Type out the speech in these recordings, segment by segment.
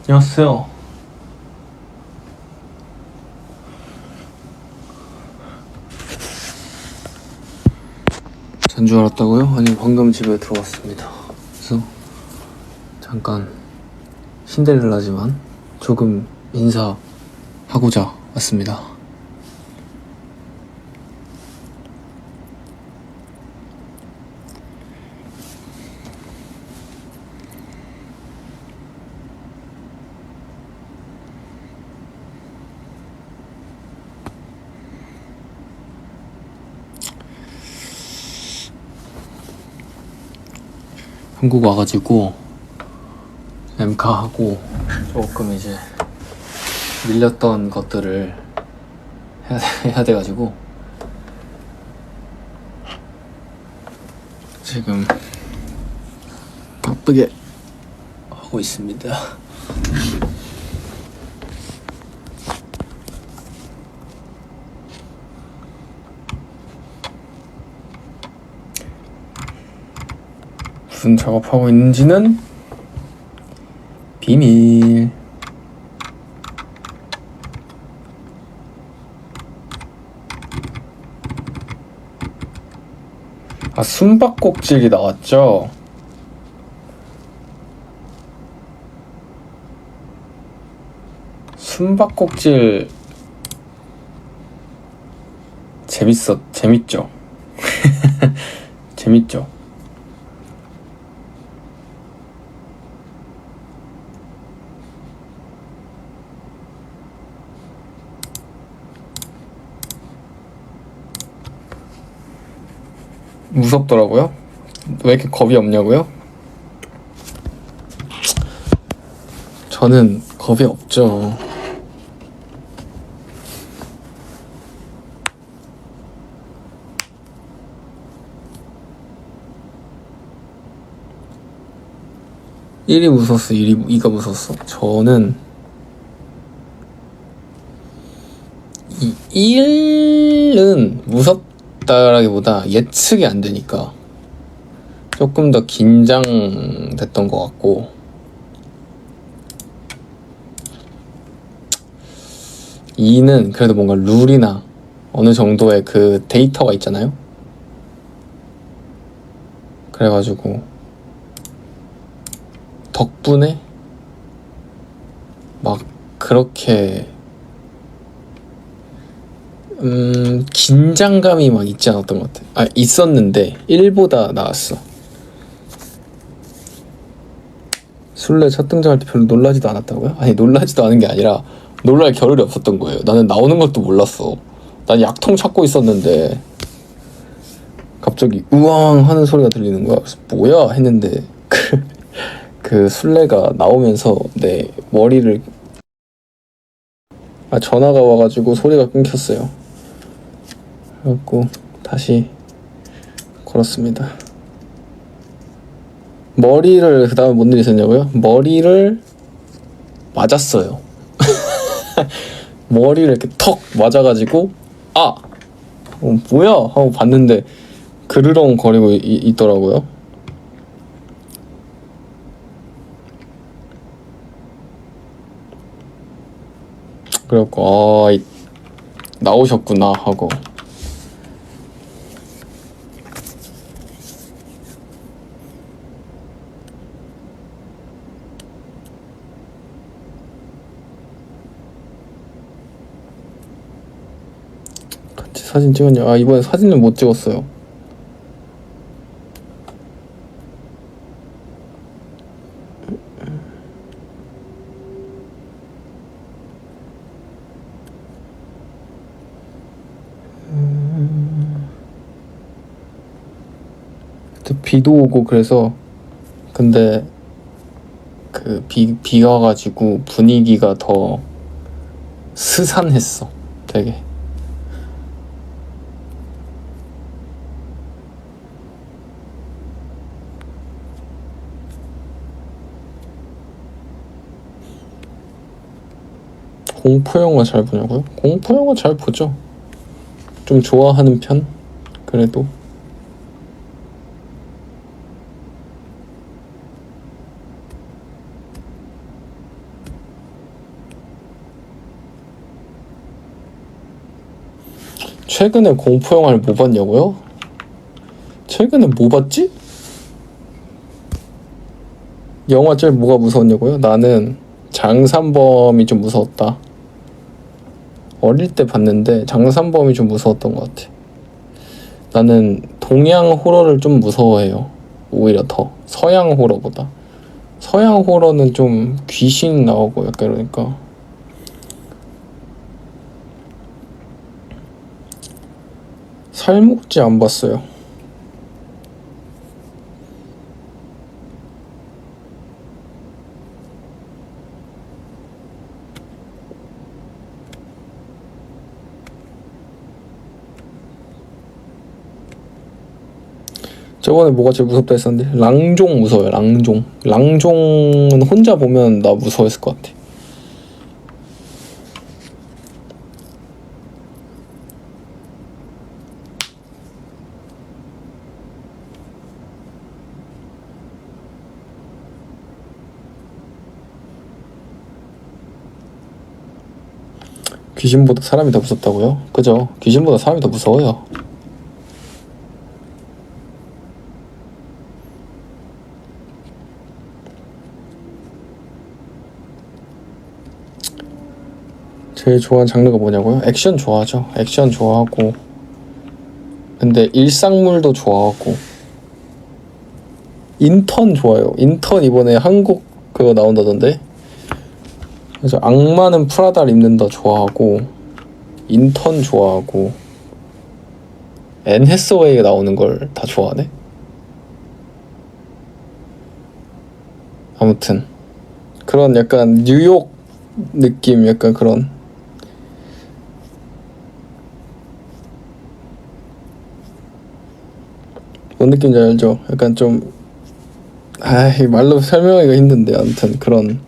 안녕하세요. 잔 줄 알았다고요? 아니, 방금 집에 들어왔습니다. 그래서 잠깐 신데렐라지만 조금 인사하고자 왔습니다. 한국 와가지고 엠카하고 조금 이제 밀렸던 것들을 해야 돼가지고 지금 바쁘게 하고 있습니다. 무슨 작업하고 있는지는 비밀. 아, 숨바꼭질이 나왔죠? 숨바꼭질 재밌죠? 재밌죠? 무섭더라고요? 왜 이렇게 겁이 없냐고요? 저는 겁이 없죠. 일이 무섭어, 이가 무섭어? 저는 이 일은 무섭다라기보다 예측이 안 되니까 조금 더 긴장됐던 것 같고, 이는 그래도 뭔가 룰이나 어느 정도의 그 데이터가 있잖아요. 그래가지고 덕분에 막 그렇게 긴장감이 막 있지 않았던 것 같아. 아, 있었는데 1보다 나았어. 술래 첫 등장할 때 별로 놀라지도 않았다고요? 아니, 놀라지도 않은 게 아니라 놀랄 겨를이 없었던 거예요. 나는 나오는 것도 몰랐어. 난 약통 찾고 있었는데 갑자기 우왕 하는 소리가 들리는 거야. 그래서 뭐야 했는데 그 술래가 나오면서 내 머리를 전화가 와가지고 소리가 끊겼어요. 그래갖고 다시 걸었습니다. 머리를 그 다음에 뭔 일이 있었냐고요? 머리를 맞았어요. 머리를 이렇게 턱 맞아가지고 뭐야 하고 봤는데 그르렁 거리고 있더라고요. 그래갖고 나오셨구나 하고. 같이 사진 찍었냐? 이번에 사진은 못 찍었어요. 비도 오고 그래서, 근데 그 비가 와가지고 분위기가 더 스산했어. 되게 공포영화 잘 보냐고요? 공포영화 잘 보죠. 좀 좋아하는 편? 그래도 최근에 공포 영화를 뭐 봤냐고요? 최근에 뭐 봤지? 영화 제일 뭐가 무서웠냐고요? 나는 장산범이 좀 무서웠다. 어릴 때 봤는데 장산범이 좀 무서웠던 것 같아. 나는 동양 호러를 좀 무서워해요. 오히려 더 서양 호러보다. 서양 호러는 좀 귀신 나오고 약간 이러니까. 살목지 안 봤어요. 저번에 뭐가 제일 무섭다 했었는데 랑종 무서워요. 랑종은 혼자 보면 나 무서워했을 것 같아. 귀신보다 사람이 더 무섭다고요? 그죠? 귀신보다 사람이 더 무서워요. 제일 좋아하는 장르가 뭐냐고요? 액션 좋아하죠. 액션 좋아하고, 근데 일상물도 좋아하고, 인턴 좋아요. 인턴 이번에 한국 그거 나온다던데. 그래서 악마는 프라다를 입는다 좋아하고, 인턴 좋아하고, 앤 해서웨이가 나오는 걸 다 좋아하네. 아무튼 그런 약간 뉴욕 느낌, 약간 그런. 뭔 느낌인지 알죠? 약간 좀, 말로 설명하기가 힘든데, 아무튼 그런.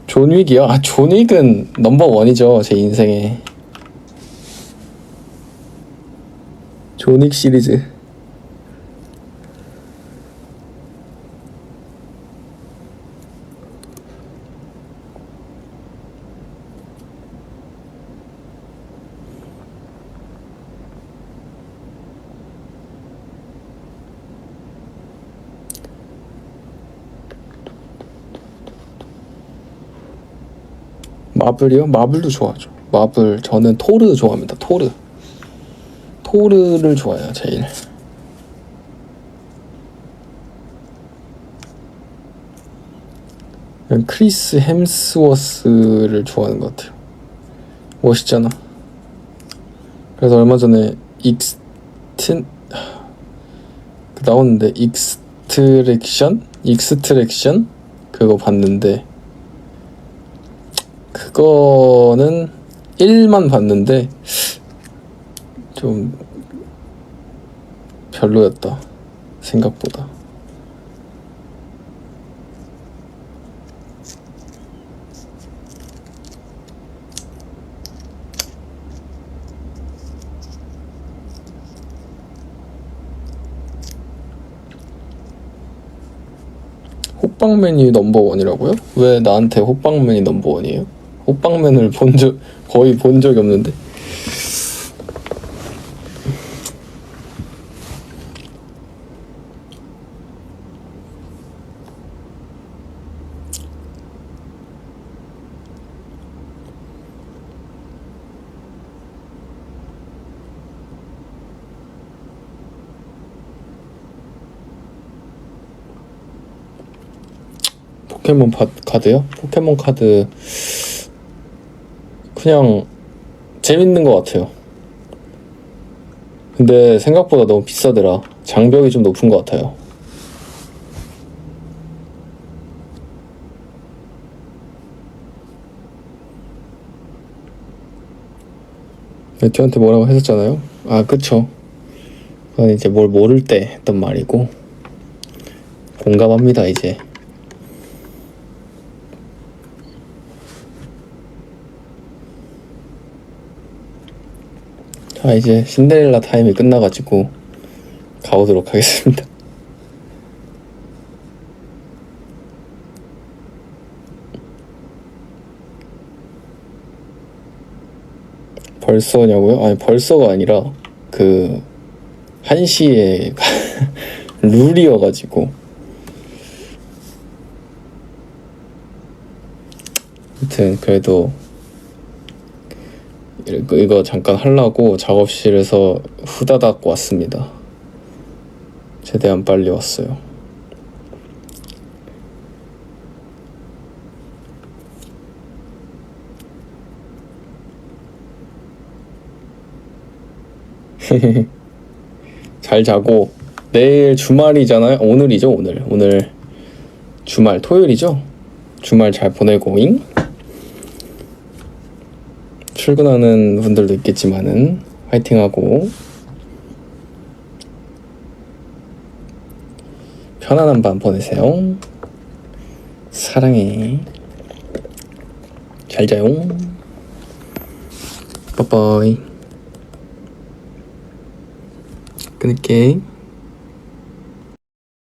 존 윅이요? 존 윅은 넘버 원이죠, 제 인생에. 존 윅 시리즈. 마블이요? 마블도 좋아하죠. 마블, 저는 토르 좋아합니다. 토르를 좋아해요, 제일. 크리스 햄스워스를 좋아하는 것 같아요. 멋있잖아. 그래서 얼마 전에 나오는데 익스트랙션 그거 봤는데, 그거는 1만 봤는데 좀 별로였다, 생각보다. 호빵맨이 넘버원이라고요? 왜 나한테 호빵맨이 넘버원이에요? 호빵맨을 거의 본 적이 없는데. 포켓몬 카드요? 포켓몬 카드 그냥 재밌는 것 같아요. 근데 생각보다 너무 비싸더라. 장벽이 좀 높은 것 같아요. 저한테 뭐라고 했었잖아요. 그쵸. 그건 이제 뭘 모를 때 했던 말이고, 공감합니다 이제. 이제 신데렐라 타임이 끝나가지고 가보도록 하겠습니다. 벌써냐고요? 아니 벌써가 아니라 그 1시에 룰이어가지고. 아무튼 그래도 이거 잠깐 하려고 작업실에서 후다닥 왔습니다. 최대한 빨리 왔어요. 잘 자고 내일 주말이잖아요. 오늘이죠. 오늘 주말 토요일이죠. 주말 잘 보내고잉. 출근하는 분들도 있겠지만은 화이팅하고 편안한 밤 보내세요. 사랑해. 잘 자요. 빠빠이. 끊을게.